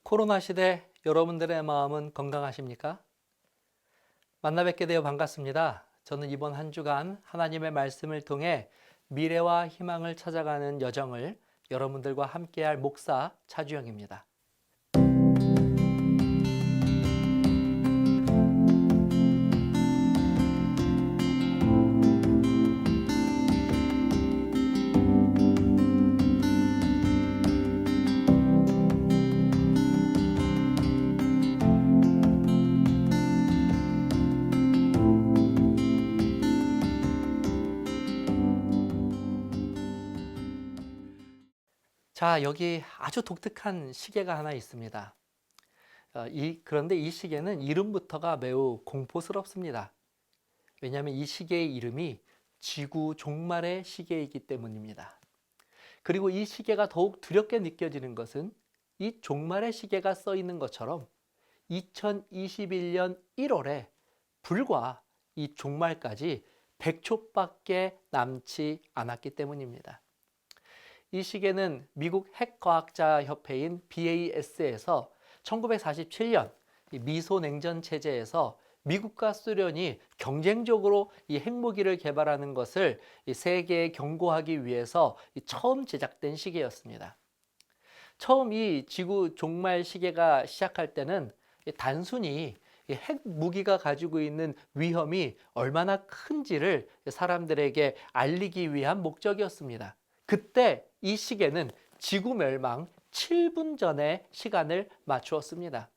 코로나 시대 여러분들의 마음은 건강하십니까? 만나 뵙게 되어 반갑습니다. 저는 이번 한 주간 하나님의 말씀을 통해 미래와 희망을 찾아가는 여정을 여러분들과 함께할 목사 차주영입니다. 자, 여기 아주 독특한 시계가 하나 있습니다. 그런데 이 시계는 이름부터가 매우 공포스럽습니다. 왜냐하면 이 시계의 이름이 지구 종말의 시계이기 때문입니다. 그리고 이 시계가 더욱 두렵게 느껴지는 것은 이 종말의 시계가 써 있는 것처럼 2021년 1월에 불과 이 종말까지 100초밖에 남지 않았기 때문입니다. 이 시계는 미국 핵과학자 협회인 BAS에서 1947년 미소냉전 체제에서 미국과 소련이 경쟁적으로 이 핵무기를 개발하는 것을 세계에 경고하기 위해서 처음 제작된 시계였습니다. 처음 이 지구 종말 시계가 시작할 때는 단순히 핵무기가 가지고 있는 위험이 얼마나 큰지를 사람들에게 알리기 위한 목적이었습니다. 그때 이 시계는 지구 멸망 7분 전에 시간을 맞추었습니다.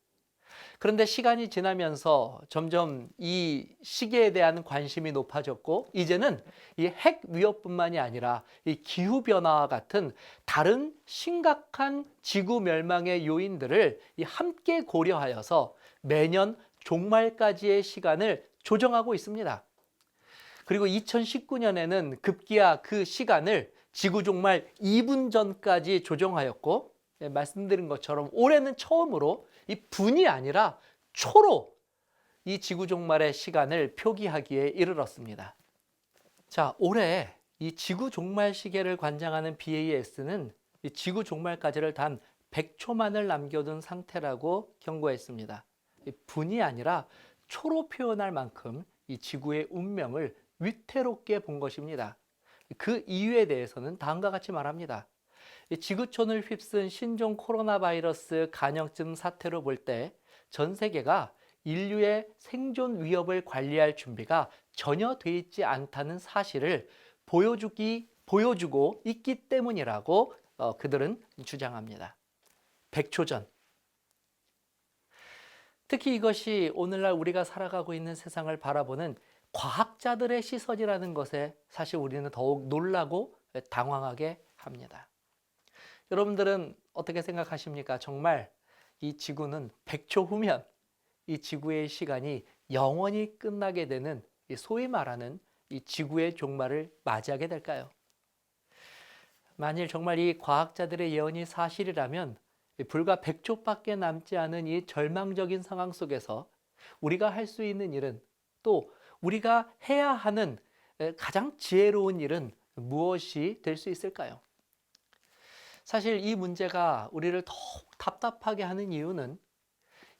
그런데 시간이 지나면서 점점 이 시계에 대한 관심이 높아졌고, 이제는 이 핵 위협뿐만이 아니라 이 기후변화와 같은 다른 심각한 지구 멸망의 요인들을 함께 고려하여서 매년 종말까지의 시간을 조정하고 있습니다. 그리고 2019년에는 급기야 그 시간을 지구 종말 2분 전까지 조정하였고, 말씀드린 것처럼 올해는 처음으로 이 분이 아니라 초로 이 지구 종말의 시간을 표기하기에 이르렀습니다. 자, 올해 이 지구 종말 시계를 관장하는 BAS는 이 지구 종말까지를 단 100초만을 남겨둔 상태라고 경고했습니다. 분이 아니라 초로 표현할 만큼 이 지구의 운명을 위태롭게 본 것입니다. 그 이유에 대해서는 다음과 같이 말합니다. 지구촌을 휩쓴 신종 코로나 바이러스 간염증 사태로 볼 때 전 세계가 인류의 생존 위협을 관리할 준비가 전혀 돼 있지 않다는 사실을 보여주고 있기 때문이라고 그들은 주장합니다. 100초 전. 특히 이것이 오늘날 우리가 살아가고 있는 세상을 바라보는 과학자들의 시선이라는 것에 사실 우리는 더욱 놀라고 당황하게 합니다. 여러분들은 어떻게 생각하십니까? 정말 이 지구는 100초 후면 이 지구의 시간이 영원히 끝나게 되는 소위 말하는 이 지구의 종말을 맞이하게 될까요? 만일 정말 이 과학자들의 예언이 사실이라면 불과 100초밖에 남지 않은 이 절망적인 상황 속에서 우리가 할 수 있는 일은, 또 우리가 해야 하는 가장 지혜로운 일은 무엇이 될 수 있을까요? 사실 이 문제가 우리를 더욱 답답하게 하는 이유는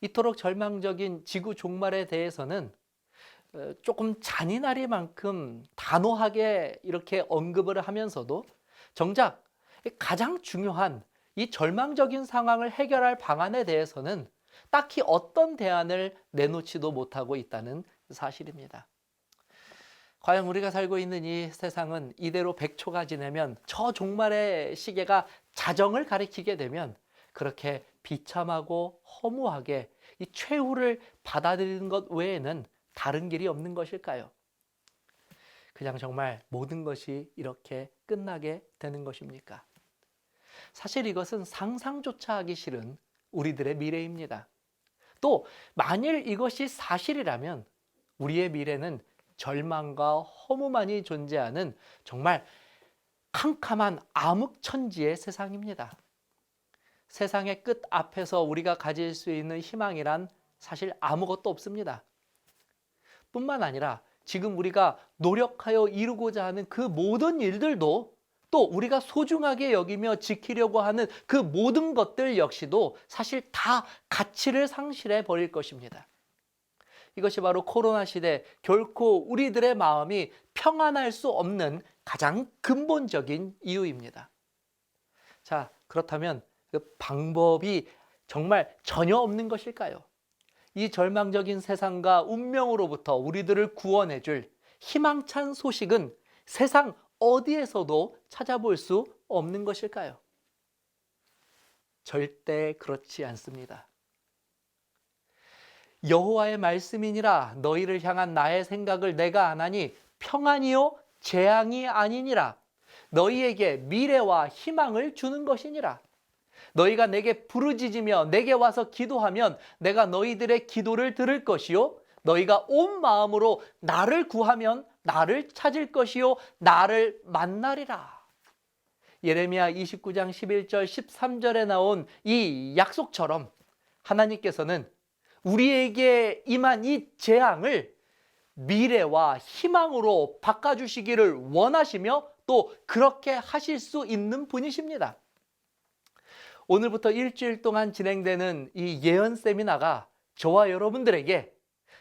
이토록 절망적인 지구 종말에 대해서는 조금 잔인하리만큼 단호하게 이렇게 언급을 하면서도 정작 가장 중요한 이 절망적인 상황을 해결할 방안에 대해서는 딱히 어떤 대안을 내놓지도 못하고 있다는 사실입니다. 과연 우리가 살고 있는 이 세상은 이대로 100초가 지나면, 저 종말의 시계가 자정을 가리키게 되면 그렇게 비참하고 허무하게 이 최후를 받아들이는 것 외에는 다른 길이 없는 것일까요? 그냥 정말 모든 것이 이렇게 끝나게 되는 것입니까? 사실 이것은 상상조차 하기 싫은 우리들의 미래입니다. 또 만일 이것이 사실이라면 우리의 미래는 절망과 허무만이 존재하는 정말 캄캄한 암흑천지의 세상입니다. 세상의 끝 앞에서 우리가 가질 수 있는 희망이란 사실 아무것도 없습니다. 뿐만 아니라 지금 우리가 노력하여 이루고자 하는 그 모든 일들도 또 우리가 소중하게 여기며 지키려고 하는 그 모든 것들 역시도 사실 다 가치를 상실해 버릴 것입니다. 이것이 바로 코로나 시대 결코 우리들의 마음이 평안할 수 없는 가장 근본적인 이유입니다. 자, 그렇다면 그 방법이 정말 전혀 없는 것일까요? 이 절망적인 세상과 운명으로부터 우리들을 구원해 줄 희망찬 소식은 세상 어디에서도 찾아볼 수 없는 것일까요? 절대 그렇지 않습니다. 여호와의 말씀이니라 너희를 향한 나의 생각을 내가 아나니 평안이요 재앙이 아니니라 너희에게 미래와 희망을 주는 것이니라. 너희가 내게 부르짖으며 내게 와서 기도하면 내가 너희들의 기도를 들을 것이요 너희가 온 마음으로 나를 구하면 나를 찾을 것이요 나를 만나리라. 예레미야 29장 11절 13절에 나온 이 약속처럼 하나님께서는 우리에게 임한 이 재앙을 미래와 희망으로 바꿔주시기를 원하시며 또 그렇게 하실 수 있는 분이십니다. 오늘부터 일주일 동안 진행되는 이 예언 세미나가 저와 여러분들에게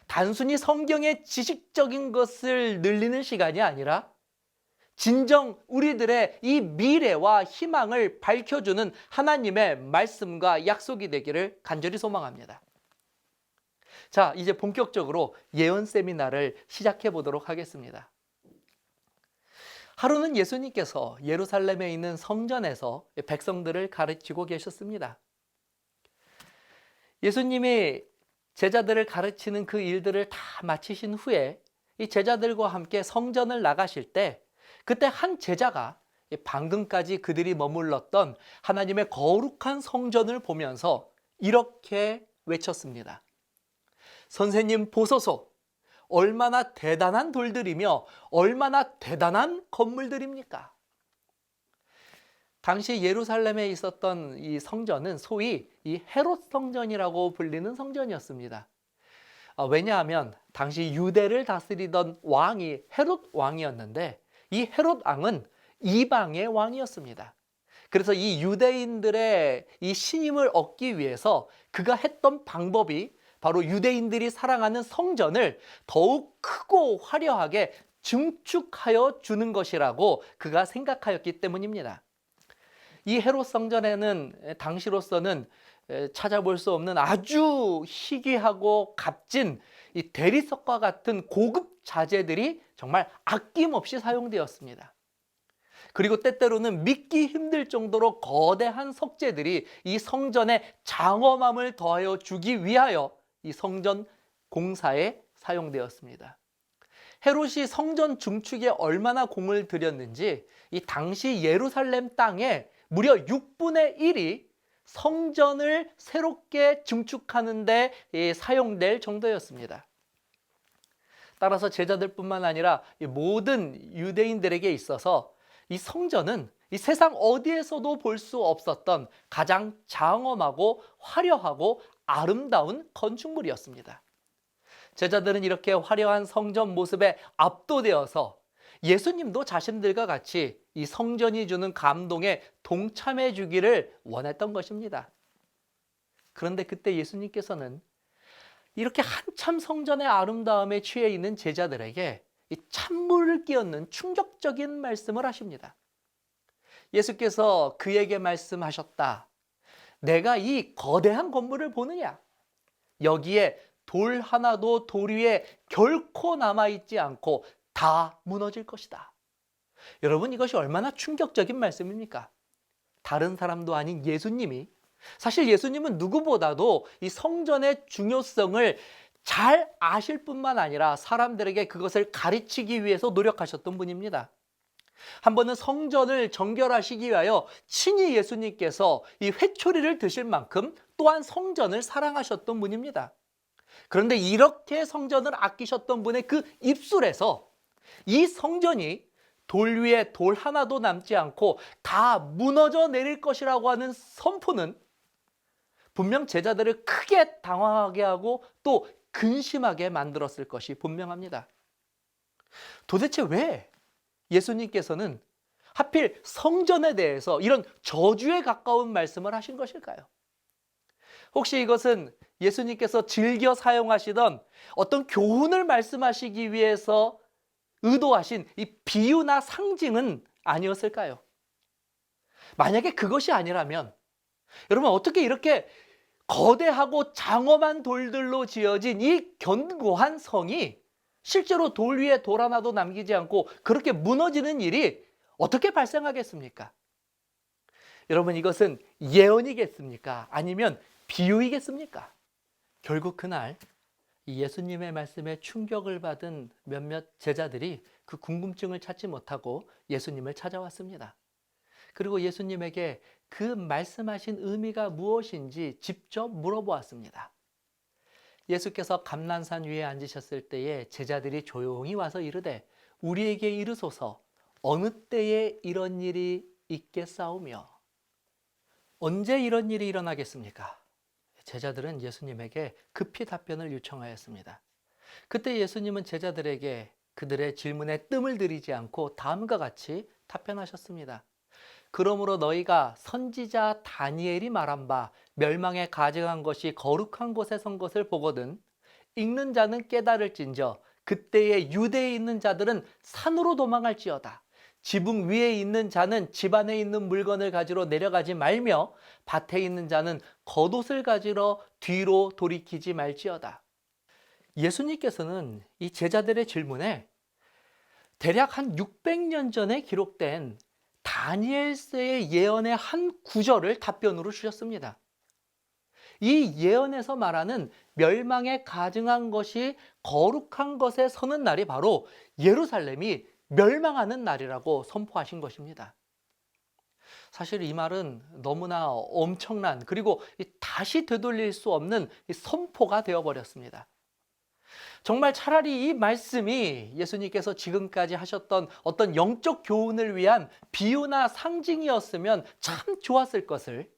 단순히 성경의 지식적인 것을 늘리는 시간이 아니라 진정 우리들의 이 미래와 희망을 밝혀주는 하나님의 말씀과 약속이 되기를 간절히 소망합니다. 자, 이제 본격적으로 예언 세미나를 시작해 보도록 하겠습니다. 하루는 예수님께서 예루살렘에 있는 성전에서 백성들을 가르치고 계셨습니다. 예수님이 제자들을 가르치는 그 일들을 다 마치신 후에 이 제자들과 함께 성전을 나가실 때 그때 한 제자가 방금까지 그들이 머물렀던 하나님의 거룩한 성전을 보면서 이렇게 외쳤습니다. 선생님 보소서, 얼마나 대단한 돌들이며 얼마나 대단한 건물들입니까? 당시 예루살렘에 있었던 이 성전은 소위 이 헤롯 성전이라고 불리는 성전이었습니다. 왜냐하면 당시 유대를 다스리던 왕이 헤롯 왕이었는데 이 헤롯 왕은 이방의 왕이었습니다. 그래서 이 유대인들의 이 신임을 얻기 위해서 그가 했던 방법이 바로 유대인들이 사랑하는 성전을 더욱 크고 화려하게 증축하여 주는 것이라고 그가 생각하였기 때문입니다. 이 헤롯 성전에는 당시로서는 찾아볼 수 없는 아주 희귀하고 값진 이 대리석과 같은 고급 자재들이 정말 아낌없이 사용되었습니다. 그리고 때때로는 믿기 힘들 정도로 거대한 석재들이 이 성전의 장엄함을 더하여 주기 위하여 이 성전 공사에 사용되었습니다. 헤롯이 성전 증축에 얼마나 공을 들였는지 이 당시 예루살렘 땅에 무려 6분의 1이 성전을 새롭게 증축하는 데 사용될 정도였습니다. 따라서 제자들뿐만 아니라 모든 유대인들에게 있어서 이 성전은 이 세상 어디에서도 볼 수 없었던 가장 장엄하고 화려하고 아름다운 건축물이었습니다. 제자들은 이렇게 화려한 성전 모습에 압도되어서 예수님도 자신들과 같이 이 성전이 주는 감동에 동참해 주기를 원했던 것입니다. 그런데 그때 예수님께서는 이렇게 한참 성전의 아름다움에 취해 있는 제자들에게 이 찬물을 끼얹는 충격적인 말씀을 하십니다. 예수께서 그에게 말씀하셨다. 내가 이 거대한 건물을 보느냐? 여기에 돌 하나도 돌 위에 결코 남아있지 않고 다 무너질 것이다. 여러분, 이것이 얼마나 충격적인 말씀입니까? 다른 사람도 아닌 예수님이, 사실 예수님은 누구보다도 이 성전의 중요성을 잘 아실 뿐만 아니라 사람들에게 그것을 가르치기 위해서 노력하셨던 분입니다. 한 번은 성전을 정결하시기 위하여 친히 예수님께서 이 회초리를 드실 만큼 또한 성전을 사랑하셨던 분입니다. 그런데 이렇게 성전을 아끼셨던 분의 그 입술에서 이 성전이 돌 위에 돌 하나도 남지 않고 다 무너져 내릴 것이라고 하는 선포는 분명 제자들을 크게 당황하게 하고 또 근심하게 만들었을 것이 분명합니다. 도대체 왜 예수님께서는 하필 성전에 대해서 이런 저주에 가까운 말씀을 하신 것일까요? 혹시 이것은 예수님께서 즐겨 사용하시던 어떤 교훈을 말씀하시기 위해서 의도하신 이 비유나 상징은 아니었을까요? 만약에 그것이 아니라면 여러분 어떻게 이렇게 거대하고 장엄한 돌들로 지어진 이 견고한 성이 실제로 돌 위에 돌 하나도 남기지 않고 그렇게 무너지는 일이 어떻게 발생하겠습니까? 여러분 이것은 예언이겠습니까? 아니면 비유이겠습니까? 결국 그날 이 예수님의 말씀에 충격을 받은 몇몇 제자들이 그 궁금증을 찾지 못하고 예수님을 찾아왔습니다. 그리고 예수님에게 그 말씀하신 의미가 무엇인지 직접 물어보았습니다. 예수께서 감난산 위에 앉으셨을 때에 제자들이 조용히 와서 이르되 우리에게 이르소서 어느 때에 이런 일이 있겠사오며 언제 이런 일이 일어나겠습니까? 제자들은 예수님에게 급히 답변을 요청하였습니다. 그때 예수님은 제자들에게 그들의 질문에 뜸을 들이지 않고 다음과 같이 답변하셨습니다. 그러므로 너희가 선지자 다니엘이 말한 바 멸망에 가증한 것이 거룩한 곳에 선 것을 보거든 읽는 자는 깨달을진저 그때에 유대에 있는 자들은 산으로 도망할지어다. 지붕 위에 있는 자는 집 안에 있는 물건을 가지러 내려가지 말며 밭에 있는 자는 겉옷을 가지러 뒤로 돌이키지 말지어다. 예수님께서는 이 제자들의 질문에 대략 한 600년 전에 기록된 다니엘서의 예언의 한 구절을 답변으로 주셨습니다. 이 예언에서 말하는 멸망에 가증한 것이 거룩한 것에 서는 날이 바로 예루살렘이 멸망하는 날이라고 선포하신 것입니다. 사실 이 말은 너무나 엄청난 그리고 다시 되돌릴 수 없는 선포가 되어버렸습니다. 정말 차라리 이 말씀이 예수님께서 지금까지 하셨던 어떤 영적 교훈을 위한 비유나 상징이었으면 참 좋았을 것을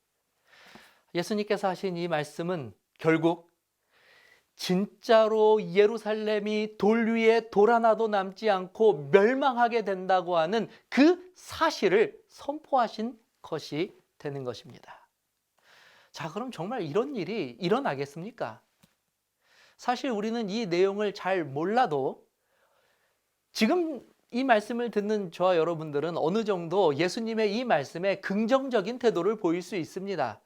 예수님께서 하신 이 말씀은 결국 진짜로 예루살렘이 돌 위에 돌 하나도 남지 않고 멸망하게 된다고 하는 그 사실을 선포하신 것이 되는 것입니다. 자, 그럼 정말 이런 일이 일어나겠습니까? 사실 우리는 이 내용을 잘 몰라도 지금 이 말씀을 듣는 저와 여러분들은 어느 정도 예수님의 이 말씀에 긍정적인 태도를 보일 수 있습니다.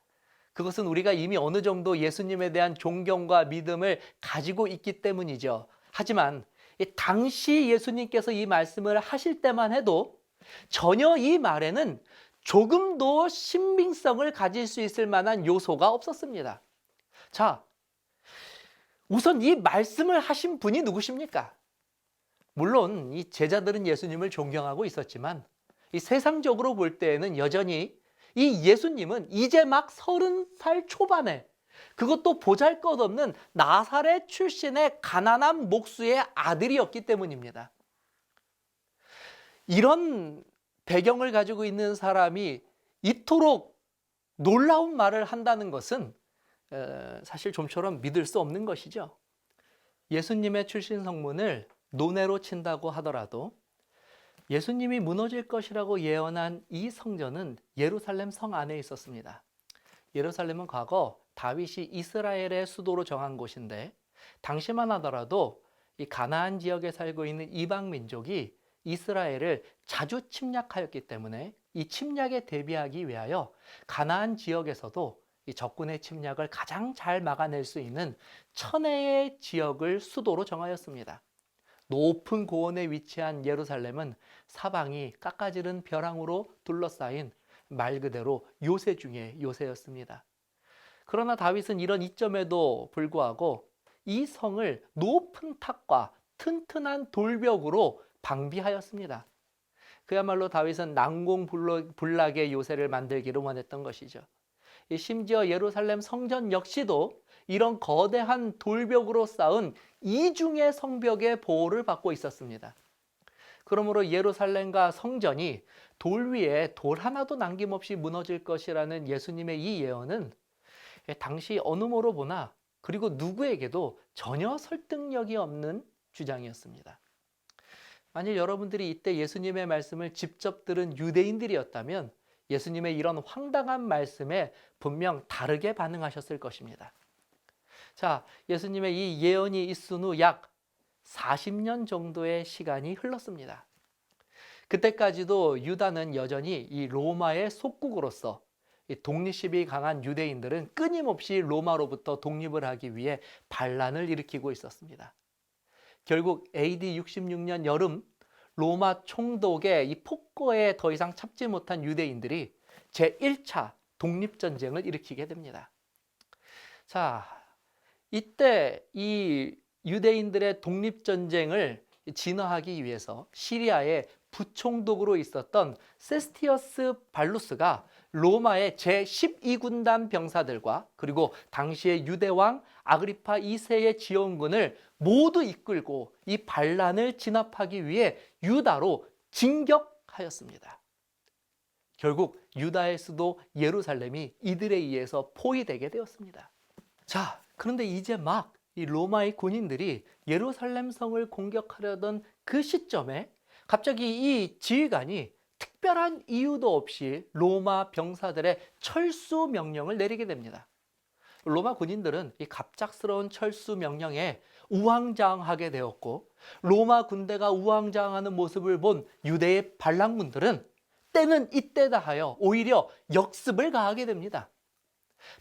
그것은 우리가 이미 어느 정도 예수님에 대한 존경과 믿음을 가지고 있기 때문이죠. 하지만 당시 예수님께서 이 말씀을 하실 때만 해도 전혀 이 말에는 조금도 신빙성을 가질 수 있을 만한 요소가 없었습니다. 자, 우선 이 말씀을 하신 분이 누구십니까? 물론 이 제자들은 예수님을 존경하고 있었지만 이 세상적으로 볼 때에는 여전히 이 예수님은 이제 막 30살 초반에 그것도 보잘것없는 나사렛 출신의 가난한 목수의 아들이었기 때문입니다. 이런 배경을 가지고 있는 사람이 이토록 놀라운 말을 한다는 것은 사실 좀처럼 믿을 수 없는 것이죠. 예수님의 출신 성문을 노내로 친다고 하더라도 예수님이 무너질 것이라고 예언한 이 성전은 예루살렘 성 안에 있었습니다. 예루살렘은 과거 다윗이 이스라엘의 수도로 정한 곳인데 당시만 하더라도 이 가나안 지역에 살고 있는 이방 민족이 이스라엘을 자주 침략하였기 때문에 이 침략에 대비하기 위하여 가나안 지역에서도 이 적군의 침략을 가장 잘 막아낼 수 있는 천혜의 지역을 수도로 정하였습니다. 높은 고원에 위치한 예루살렘은 사방이 깎아지른 벼랑으로 둘러싸인 말 그대로 요새 중에 요새였습니다. 그러나 다윗은 이런 이점에도 불구하고 이 성을 높은 탑과 튼튼한 돌벽으로 방비하였습니다. 그야말로 다윗은 난공불락의 요새를 만들기를 원했던 것이죠. 심지어 예루살렘 성전 역시도 이런 거대한 돌벽으로 쌓은 이중의 성벽의 보호를 받고 있었습니다. 그러므로 예루살렘과 성전이 돌 위에 돌 하나도 남김없이 무너질 것이라는 예수님의 이 예언은 당시 어느 모로 보나 그리고 누구에게도 전혀 설득력이 없는 주장이었습니다. 만일 여러분들이 이때 예수님의 말씀을 직접 들은 유대인들이었다면 예수님의 이런 황당한 말씀에 분명 다르게 반응하셨을 것입니다. 자, 예수님의 이 예언이 있은 후 약 40년 정도의 시간이 흘렀습니다. 그때까지도 유다는 여전히 이 로마의 속국으로서 독립심이 강한 유대인들은 끊임없이 로마로부터 독립을 하기 위해 반란을 일으키고 있었습니다. 결국 AD 66년 여름 로마 총독의 이 폭거에 더 이상 참지 못한 유대인들이 제1차 독립전쟁을 일으키게 됩니다. 자, 이때 이 유대인들의 독립전쟁을 진화하기 위해서 시리아의 부총독으로 있었던 세스티어스 발루스가 로마의 제12군단 병사들과 그리고 당시의 유대왕 아그리파 2세의 지원군을 모두 이끌고 이 반란을 진압하기 위해 유다로 진격하였습니다. 결국 유다의 수도 예루살렘이 이들에 의해서 포위되게 되었습니다. 자, 그런데 이제 막 이 로마의 군인들이 예루살렘 성을 공격하려던 그 시점에 갑자기 이 지휘관이 특별한 이유도 없이 로마 병사들의 철수 명령을 내리게 됩니다. 로마 군인들은 이 갑작스러운 철수 명령에 우왕좌왕하게 되었고 로마 군대가 우왕좌왕하는 모습을 본 유대의 반란군들은 때는 이때다 하여 오히려 역습을 가하게 됩니다.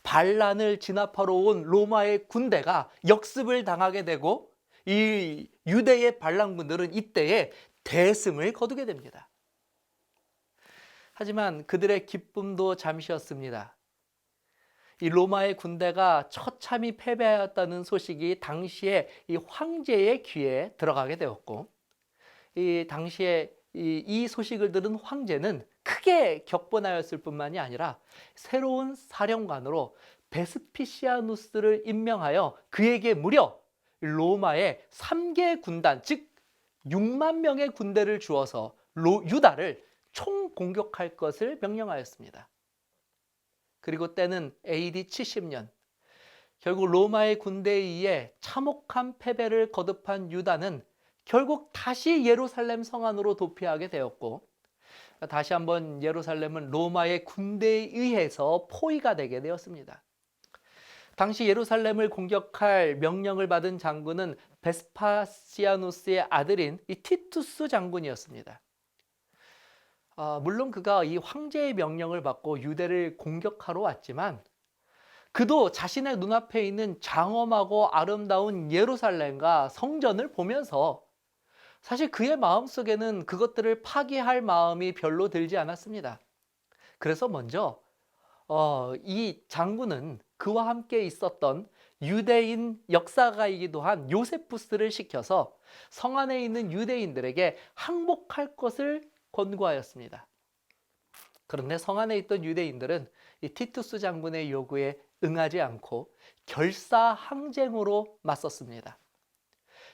반란을 진압하러 온 로마의 군대가 역습을 당하게 되고 이 유대의 반란군들은 이때에 대승을 거두게 됩니다. 하지만 그들의 기쁨도 잠시였습니다. 이 로마의 군대가 처참히 패배하였다는 소식이 당시에 이 황제의 귀에 들어가게 되었고 이 당시에 이 소식을 들은 황제는 크게 격분하였을 뿐만이 아니라 새로운 사령관으로 베스피시아누스를 임명하여 그에게 무려 로마의 3개 군단, 즉 6만 명의 군대를 주어서 유다를 총공격할 것을 명령하였습니다. 그리고 때는 AD 70년, 결국 로마의 군대에 의해 참혹한 패배를 거듭한 유다는 결국 다시 예루살렘 성 안으로 도피하게 되었고 다시 한번 예루살렘은 로마의 군대에 의해서 포위가 되게 되었습니다. 당시 예루살렘을 공격할 명령을 받은 장군은 베스파시아누스의 아들인 이 티투스 장군이었습니다. 물론 그가 이 황제의 명령을 받고 유대를 공격하러 왔지만 그도 자신의 눈앞에 있는 장엄하고 아름다운 예루살렘과 성전을 보면서 사실 그의 마음속에는 그것들을 파괴할 마음이 별로 들지 않았습니다. 그래서 먼저 이 장군은 그와 함께 있었던 유대인 역사가이기도 한 요세푸스를 시켜서 성 안에 있는 유대인들에게 항복할 것을 권고하였습니다. 그런데 성 안에 있던 유대인들은 이 티투스 장군의 요구에 응하지 않고 결사항쟁으로 맞섰습니다.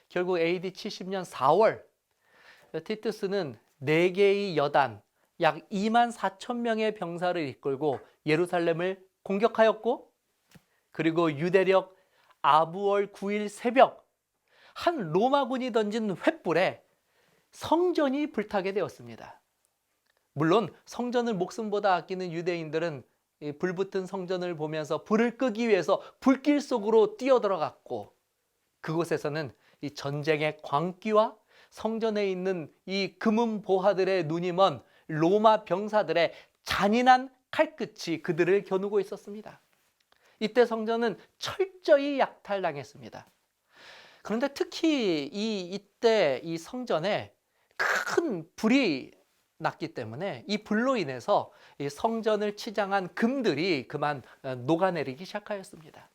결국 AD 70년 4월 티투스는 4개의 여단, 약 2만 4천 명의 병사를 이끌고 예루살렘을 공격하였고 그리고 유대력 아부월 9일 새벽 한 로마군이 던진 횃불에 성전이 불타게 되었습니다. 물론 성전을 목숨보다 아끼는 유대인들은 불붙은 성전을 보면서 불을 끄기 위해서 불길 속으로 뛰어들어갔고 그곳에서는 이 전쟁의 광기와 성전에 있는 이 금은 보화들의 눈이 먼 로마 병사들의 잔인한 칼끝이 그들을 겨누고 있었습니다. 이때 성전은 철저히 약탈당했습니다. 그런데 특히 이때 이 성전에 큰 불이 났기 때문에 이 불로 인해서 이 성전을 치장한 금들이 그만 녹아내리기 시작하였습니다.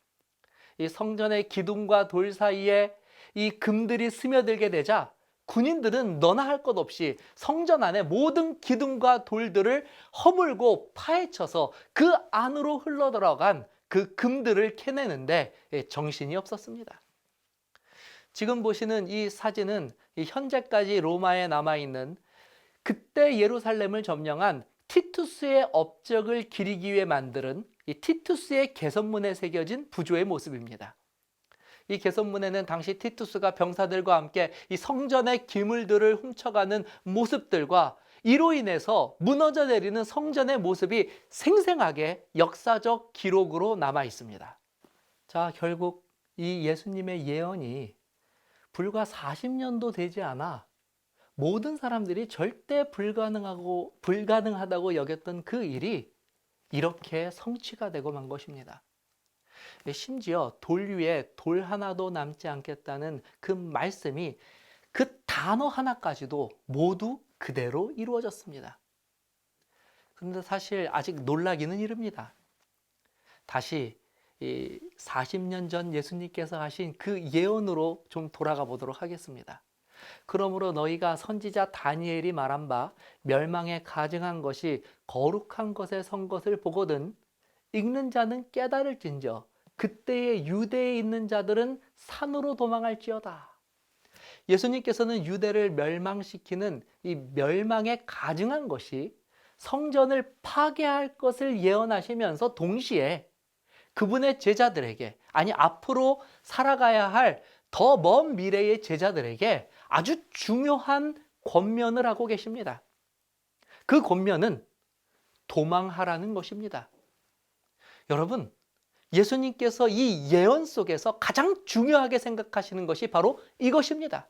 이 성전의 기둥과 돌 사이에 이 금들이 스며들게 되자 군인들은 너나 할 것 없이 성전 안에 모든 기둥과 돌들을 허물고 파헤쳐서 그 안으로 흘러들어간 그 금들을 캐내는데 정신이 없었습니다. 지금 보시는 이 사진은 현재까지 로마에 남아있는 그때 예루살렘을 점령한 티투스의 업적을 기리기 위해 만든 이 티투스의 개선문에 새겨진 부조의 모습입니다. 이 개선문에는 당시 티투스가 병사들과 함께 이 성전의 기물들을 훔쳐가는 모습들과 이로 인해서 무너져 내리는 성전의 모습이 생생하게 역사적 기록으로 남아 있습니다. 자, 결국 이 예수님의 예언이 불과 40년도 되지 않아 모든 사람들이 절대 불가능하다고 여겼던 그 일이 이렇게 성취가 되고 만 것입니다. 심지어 돌 위에 돌 하나도 남지 않겠다는 그 말씀이 그 단어 하나까지도 모두 그대로 이루어졌습니다. 그런데 사실 아직 놀라기는 이릅니다. 다시 40년 전 예수님께서 하신 그 예언으로 좀 돌아가 보도록 하겠습니다. 그러므로 너희가 선지자 다니엘이 말한 바 멸망에 가증한 것이 거룩한 것에 선 것을 보거든 읽는 자는 깨달을진저 그때의 유대에 있는 자들은 산으로 도망할지어다. 예수님께서는 유대를 멸망시키는 이 멸망에 가증한 것이 성전을 파괴할 것을 예언하시면서 동시에 그분의 제자들에게, 아니 앞으로 살아가야 할 더 먼 미래의 제자들에게 아주 중요한 권면을 하고 계십니다. 그 권면은 도망하라는 것입니다. 여러분, 예수님께서 이 예언 속에서 가장 중요하게 생각하시는 것이 바로 이것입니다.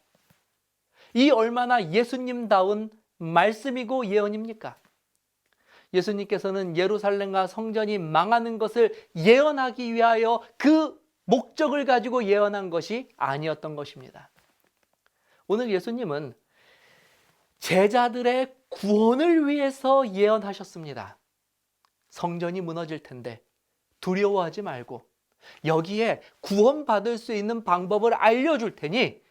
이 얼마나 예수님다운 말씀이고 예언입니까? 예수님께서는 예루살렘과 성전이 망하는 것을 예언하기 위하여 그 목적을 가지고 예언한 것이 아니었던 것입니다. 오늘 예수님은 제자들의 구원을 위해서 예언하셨습니다. 성전이 무너질 텐데 두려워하지 말고 여기에 구원받을 수 있는 방법을 알려줄 테니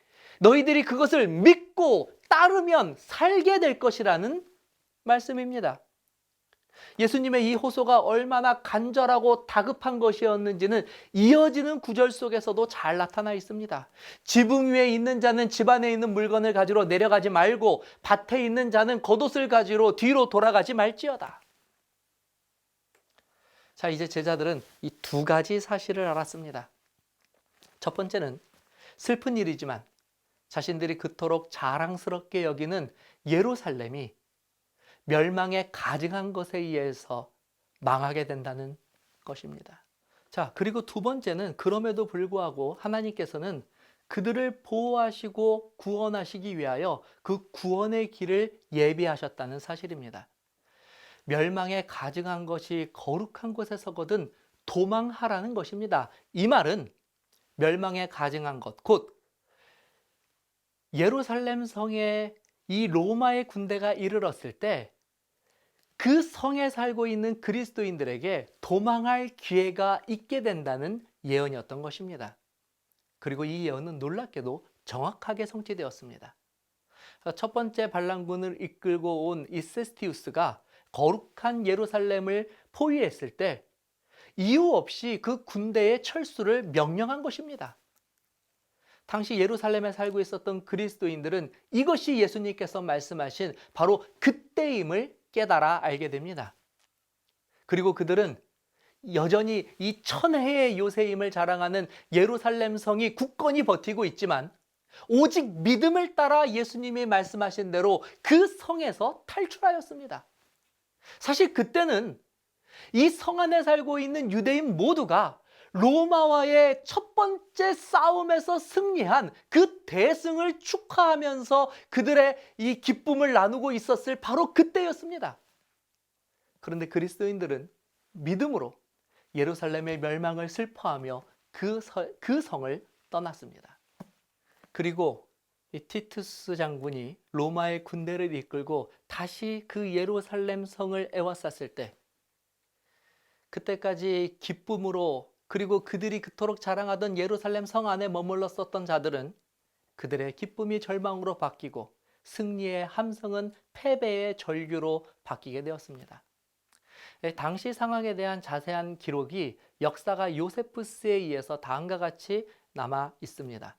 너희들이 그것을 믿고 따르면 살게 될 것이라는 말씀입니다. 예수님의 이 호소가 얼마나 간절하고 다급한 것이었는지는 이어지는 구절 속에서도 잘 나타나 있습니다. 지붕 위에 있는 자는 집 안에 있는 물건을 가지러 내려가지 말고 밭에 있는 자는 겉옷을 가지러 뒤로 돌아가지 말지어다. 자, 이제 제자들은 이 두 가지 사실을 알았습니다. 첫 번째는 슬픈 일이지만 자신들이 그토록 자랑스럽게 여기는 예루살렘이 멸망에 가증한 것에 의해서 망하게 된다는 것입니다. 자, 그리고 두 번째는 그럼에도 불구하고 하나님께서는 그들을 보호하시고 구원하시기 위하여 그 구원의 길을 예비하셨다는 사실입니다. 멸망에 가증한 것이 거룩한 곳에 서거든 도망하라는 것입니다. 이 말은 멸망에 가증한 것, 곧 예루살렘 성에 이 로마의 군대가 이르렀을 때 그 성에 살고 있는 그리스도인들에게 도망할 기회가 있게 된다는 예언이었던 것입니다. 그리고 이 예언은 놀랍게도 정확하게 성취되었습니다. 첫 번째 반란군을 이끌고 온 이 세스티우스가 거룩한 예루살렘을 포위했을 때 이유 없이 그 군대의 철수를 명령한 것입니다. 당시 예루살렘에 살고 있었던 그리스도인들은 이것이 예수님께서 말씀하신 바로 그때임을 깨달아 알게 됩니다. 그리고 그들은 여전히 이 천혜의 요새임을 자랑하는 예루살렘 성이 굳건히 버티고 있지만 오직 믿음을 따라 예수님이 말씀하신 대로 그 성에서 탈출하였습니다. 사실 그때는 이 성 안에 살고 있는 유대인 모두가 로마와의 첫 번째 싸움에서 승리한 그 대승을 축하하면서 그들의 이 기쁨을 나누고 있었을 바로 그때였습니다. 그런데 그리스도인들은 믿음으로 예루살렘의 멸망을 슬퍼하며 그 성을 떠났습니다. 그리고 이 티투스 장군이 로마의 군대를 이끌고 다시 그 예루살렘 성을 에워쌌을 때 그때까지 기쁨으로 그리고 그들이 그토록 자랑하던 예루살렘 성 안에 머물렀었던 자들은 그들의 기쁨이 절망으로 바뀌고 승리의 함성은 패배의 절규로 바뀌게 되었습니다. 당시 상황에 대한 자세한 기록이 역사가 요세푸스에 의해서 다음과 같이 남아 있습니다.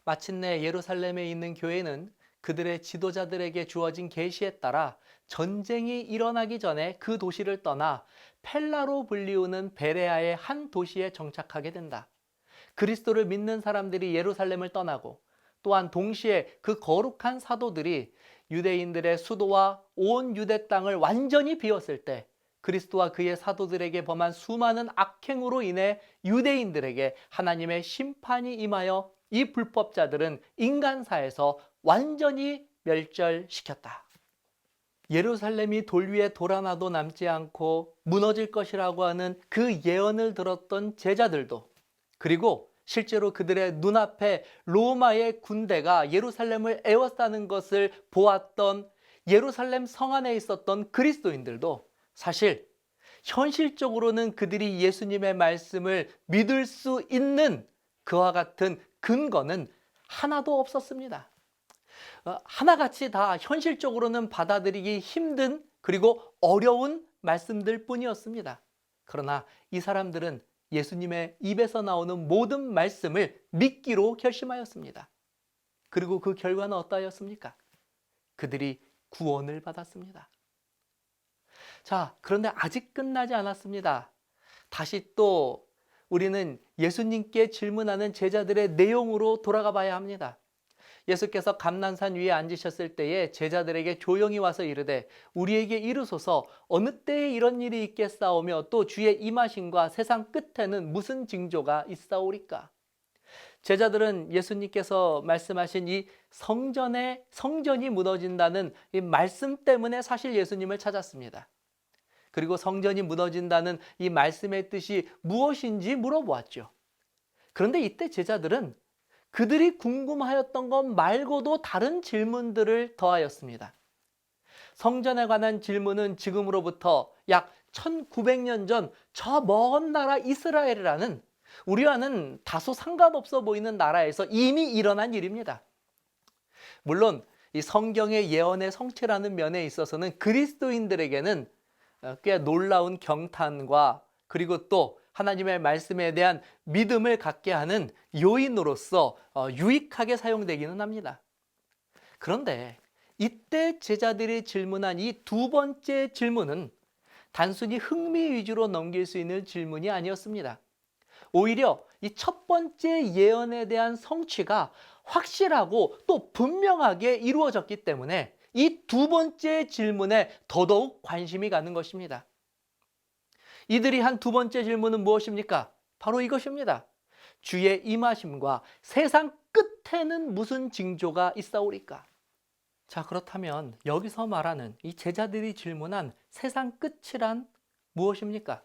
마침내 예루살렘에 있는 교회는 그들의 지도자들에게 주어진 계시에 따라 전쟁이 일어나기 전에 그 도시를 떠나 펠라로 불리우는 베레아의 한 도시에 정착하게 된다. 그리스도를 믿는 사람들이 예루살렘을 떠나고 또한 동시에 그 거룩한 사도들이 유대인들의 수도와 온 유대 땅을 완전히 비웠을 때 그리스도와 그의 사도들에게 범한 수많은 악행으로 인해 유대인들에게 하나님의 심판이 임하여 이 불법자들은 인간사에서 완전히 멸절시켰다. 예루살렘이 돌 위에 돌아나도 남지 않고 무너질 것이라고 하는 그 예언을 들었던 제자들도, 그리고 실제로 그들의 눈앞에 로마의 군대가 예루살렘을 에워싸는 것을 보았던 예루살렘 성 안에 있었던 그리스도인들도 사실 현실적으로는 그들이 예수님의 말씀을 믿을 수 있는 그와 같은 근거는 하나도 없었습니다. 하나같이 다 현실적으로는 받아들이기 힘든 그리고 어려운 말씀들 뿐이었습니다. 그러나 이 사람들은 예수님의 입에서 나오는 모든 말씀을 믿기로 결심하였습니다. 그리고 그 결과는 어떠하였습니까? 그들이 구원을 받았습니다. 자, 그런데 아직 끝나지 않았습니다. 다시 또 우리는 예수님께 질문하는 제자들의 내용으로 돌아가 봐야 합니다. 예수께서 감난산 위에 앉으셨을 때에 제자들에게 조용히 와서 이르되 우리에게 이르소서 어느 때에 이런 일이 있겠사오며 또 주의 임하심과 세상 끝에는 무슨 징조가 있사오리까? 제자들은 예수님께서 말씀하신 이 성전이 무너진다는 이 말씀 때문에 사실 예수님을 찾았습니다. 그리고 성전이 무너진다는 이 말씀의 뜻이 무엇인지 물어보았죠. 그런데 이때 제자들은 그들이 궁금하였던 것 말고도 다른 질문들을 더하였습니다. 성전에 관한 질문은 지금으로부터 약 1900년 전 저 먼 나라 이스라엘이라는 우리와는 다소 상관없어 보이는 나라에서 이미 일어난 일입니다. 물론 이 성경의 예언의 성취라는 면에 있어서는 그리스도인들에게는 꽤 놀라운 경탄과 그리고 또 하나님의 말씀에 대한 믿음을 갖게 하는 요인으로서 유익하게 사용되기는 합니다. 그런데 이때 제자들이 질문한 이 두 번째 질문은 단순히 흥미 위주로 넘길 수 있는 질문이 아니었습니다. 오히려 이 첫 번째 예언에 대한 성취가 확실하고 또 분명하게 이루어졌기 때문에 이 두 번째 질문에 더더욱 관심이 가는 것입니다. 이들이 한 두 번째 질문은 무엇입니까? 바로 이것입니다. 주의 임하심과 세상 끝에는 무슨 징조가 있사오리까? 자, 그렇다면 여기서 말하는 이 제자들이 질문한 세상 끝이란 무엇입니까?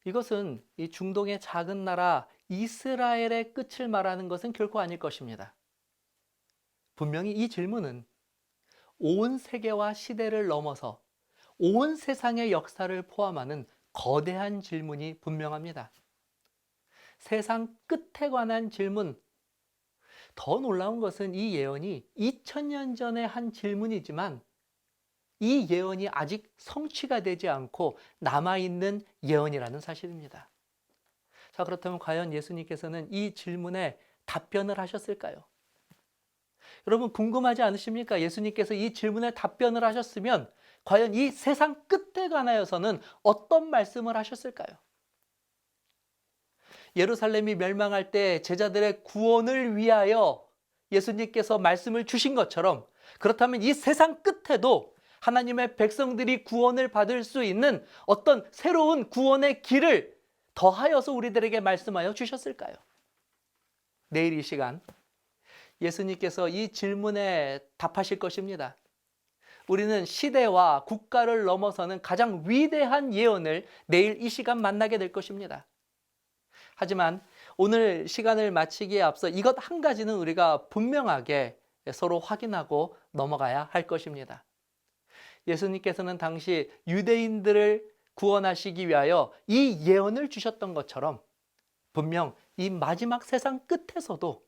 이것은 이 중동의 작은 나라 이스라엘의 끝을 말하는 것은 결코 아닐 것입니다. 분명히 이 질문은 온 세계와 시대를 넘어서 온 세상의 역사를 포함하는 거대한 질문이 분명합니다. 세상 끝에 관한 질문. 더 놀라운 것은 이 예언이 2000년 전에 한 질문이지만 이 예언이 아직 성취가 되지 않고 남아있는 예언이라는 사실입니다. 자, 그렇다면 과연 예수님께서는 이 질문에 답변을 하셨을까요? 여러분 궁금하지 않으십니까? 예수님께서 이 질문에 답변을 하셨으면 과연 이 세상 끝에 관하여서는 어떤 말씀을 하셨을까요? 예루살렘이 멸망할 때 제자들의 구원을 위하여 예수님께서 말씀을 주신 것처럼 그렇다면 이 세상 끝에도 하나님의 백성들이 구원을 받을 수 있는 어떤 새로운 구원의 길을 더하여서 우리들에게 말씀하여 주셨을까요? 내일 이 시간 예수님께서 이 질문에 답하실 것입니다. 우리는 시대와 국가를 넘어서는 가장 위대한 예언을 내일 이 시간 만나게 될 것입니다. 하지만 오늘 시간을 마치기에 앞서 이것 한 가지는 우리가 분명하게 서로 확인하고 넘어가야 할 것입니다. 예수님께서는 당시 유대인들을 구원하시기 위하여 이 예언을 주셨던 것처럼 분명 이 마지막 세상 끝에서도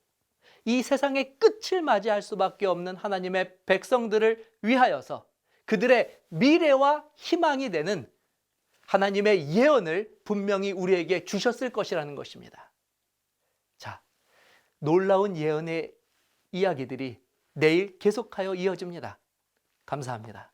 이 세상의 끝을 맞이할 수밖에 없는 하나님의 백성들을 위하여서 그들의 미래와 희망이 되는 하나님의 예언을 분명히 우리에게 주셨을 것이라는 것입니다. 자, 놀라운 예언의 이야기들이 내일 계속하여 이어집니다. 감사합니다.